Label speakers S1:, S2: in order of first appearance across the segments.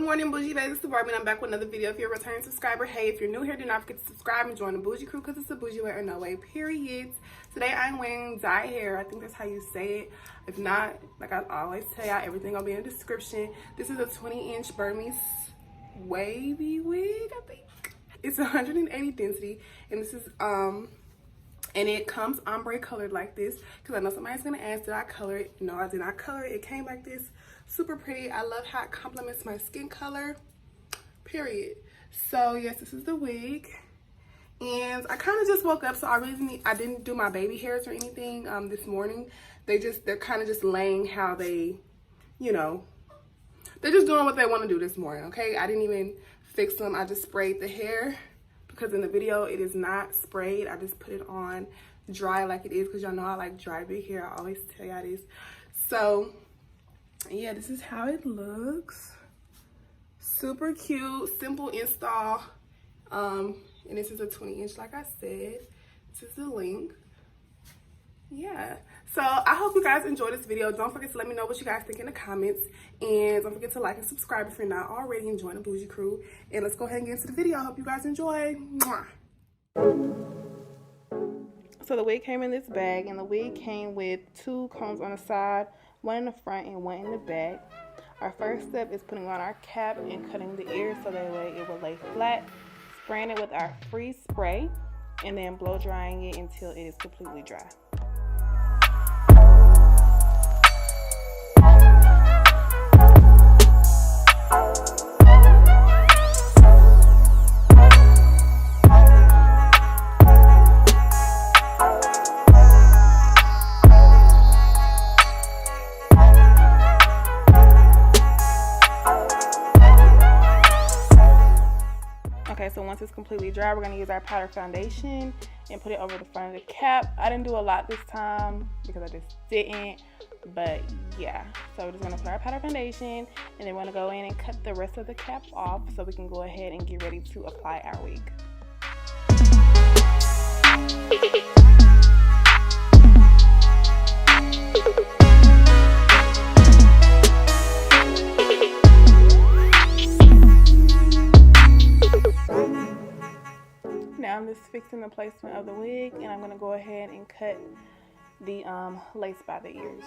S1: morning, bougie days. It's the Barbie, and I'm back with another video. If you're a returning subscriber, hey, if you're new here, do not forget to subscribe and join the bougie crew because it's a bougie way or no way, period. Today I'm wearing dye hair. I think that's how you say it. If not, like I always tell y'all, everything will be in the description. This is a 20-inch Burmese wavy wig, I think. It's 180 density, and this is and it comes ombre colored like this, because I know somebody's gonna ask, did I color it? No, I did not color it. It came like this, super pretty. I love how it complements my skin color, period. So yes, this is the wig, and I kind of just woke up, so I didn't do my baby hairs or anything this morning. They're kind of just laying how they, you know, they're just doing what they want to do this morning. Okay, I didn't even fix them. I just sprayed the hair, because in the video it is not sprayed. I just put it on dry like it is, because y'all know I like dry big hair. I always tell y'all this. So yeah, this is how it looks. Super cute, simple install. And this is a 20-inch, like I said. This is the length. Yeah, so I hope you guys enjoy this video. Don't forget to let me know what you guys think in the comments, and don't forget to like and subscribe if you're not already, and join the bougie crew. And let's go ahead and get into the video. I hope you guys enjoy. Mwah. So the wig came in this bag, and the wig came with 2 combs on the side, one in the front and one in the back. Our first step is putting on our cap and cutting the ears so that way it will lay flat, spraying it with our freeze spray, and then blow drying it until it is completely dry. Okay, so once it's completely dry, we're going to use our powder foundation and put it over the front of the cap. I didn't do a lot this time because I just didn't, but yeah. So we're just going to put our powder foundation, and then we're going to go in and cut the rest of the cap off so we can go ahead and get ready to apply our wig. Now I'm just fixing the placement of the wig, and I'm going to go ahead and cut the lace by the ears.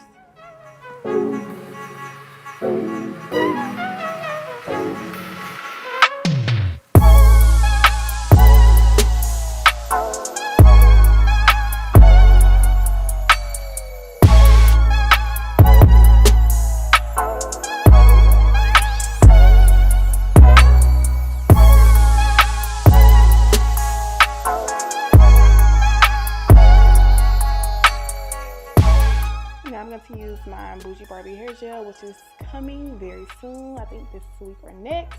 S1: I'm going to use my Bougie Barbie hair gel, which is coming very soon. I think this week or next.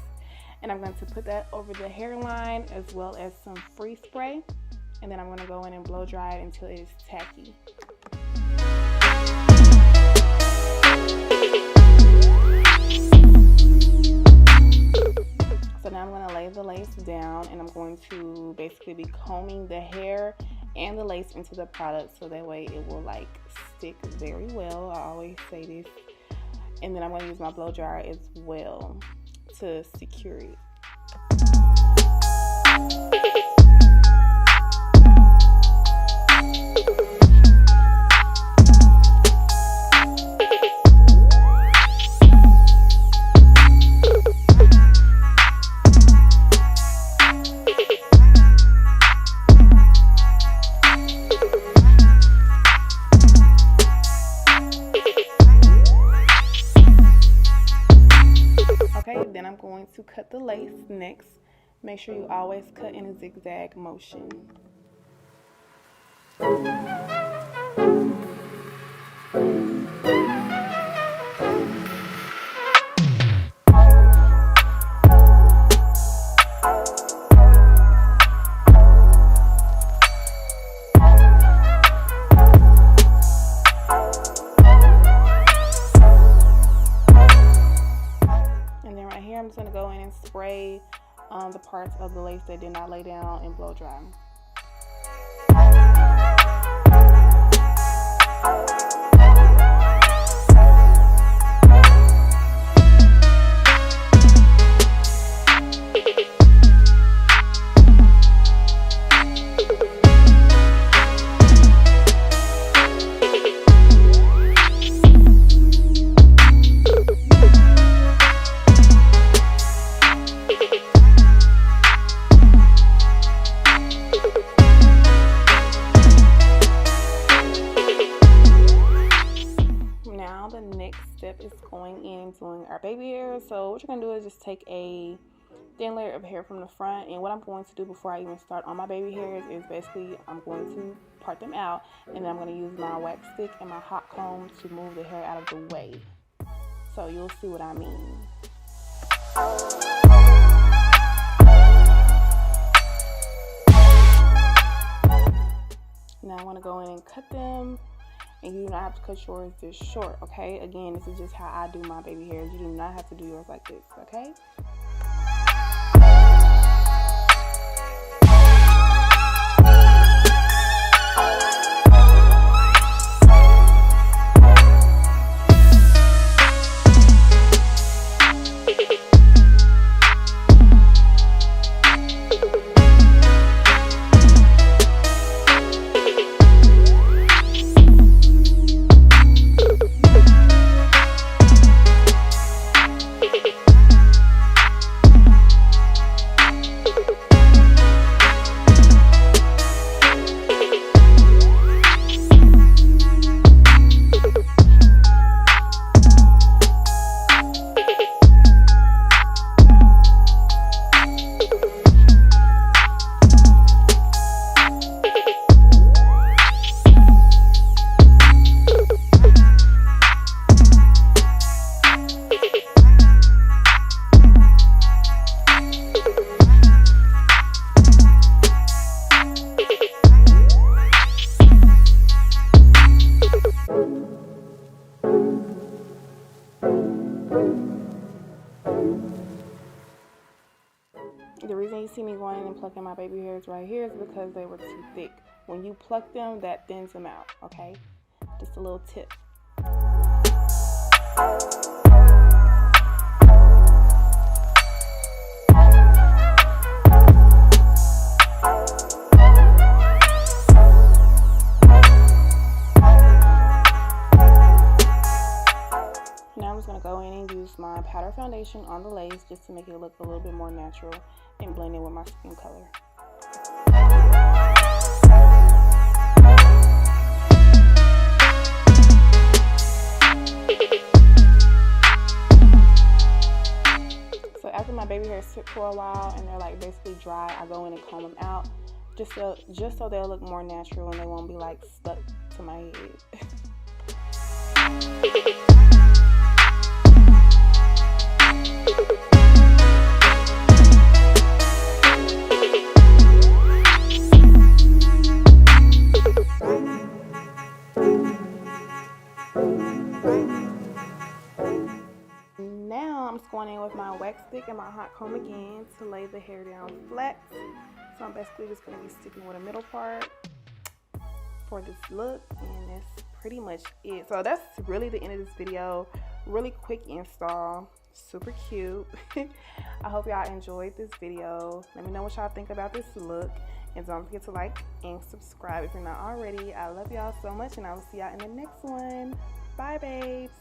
S1: And I'm going to put that over the hairline as well as some free spray. And then I'm going to go in and blow dry it until it is tacky. So now I'm going to lay the lace down, and I'm going to basically be combing the hair and the lace into the product so that way it will like stick very well. I always say this. And then I'm going to use my blow dryer as well to secure it. Then I'm going to cut the lace next. Make sure you always cut in a zigzag motion. I'm just going to go in and spray the parts of the lace that did not lay down and blow dry. now the next step is going in and doing our baby hair. So what you're going to do is just take a thin layer of hair from the front, and what I'm going to do before I even start on my baby hairs is basically I'm going to part them out, and then I'm going to use my wax stick and my hot comb to move the hair out of the way. So you'll see what I mean. Now I'm going to go in and cut them, and you do not have to cut yours this short, okay? Again, this is just how I do my baby hairs. You do not have to do yours like this, okay? The reason you see me going in and plucking my baby hairs right here is because they were too thick. When you pluck them, that thins them out, okay? Just a little tip. Now I'm just going to go in and use my powder foundation on the lace just to make it look a little bit more natural and blend in with my skin color. So after my baby hairs sit for a while and they're like basically dry, I go in and comb them out just so they'll look more natural and they won't be like stuck to my head. Now I'm just going in with my wax stick and my hot comb again to lay the hair down flat. So I'm basically just going to be sticking with a middle part for this look, and that's pretty much it. So that's really the end of this video. Really quick install, super cute. I hope y'all enjoyed this video. Let me know what y'all think about this look, and don't forget to like and subscribe if you're not already. I love y'all so much, and I will see y'all in the next one. Bye, babes.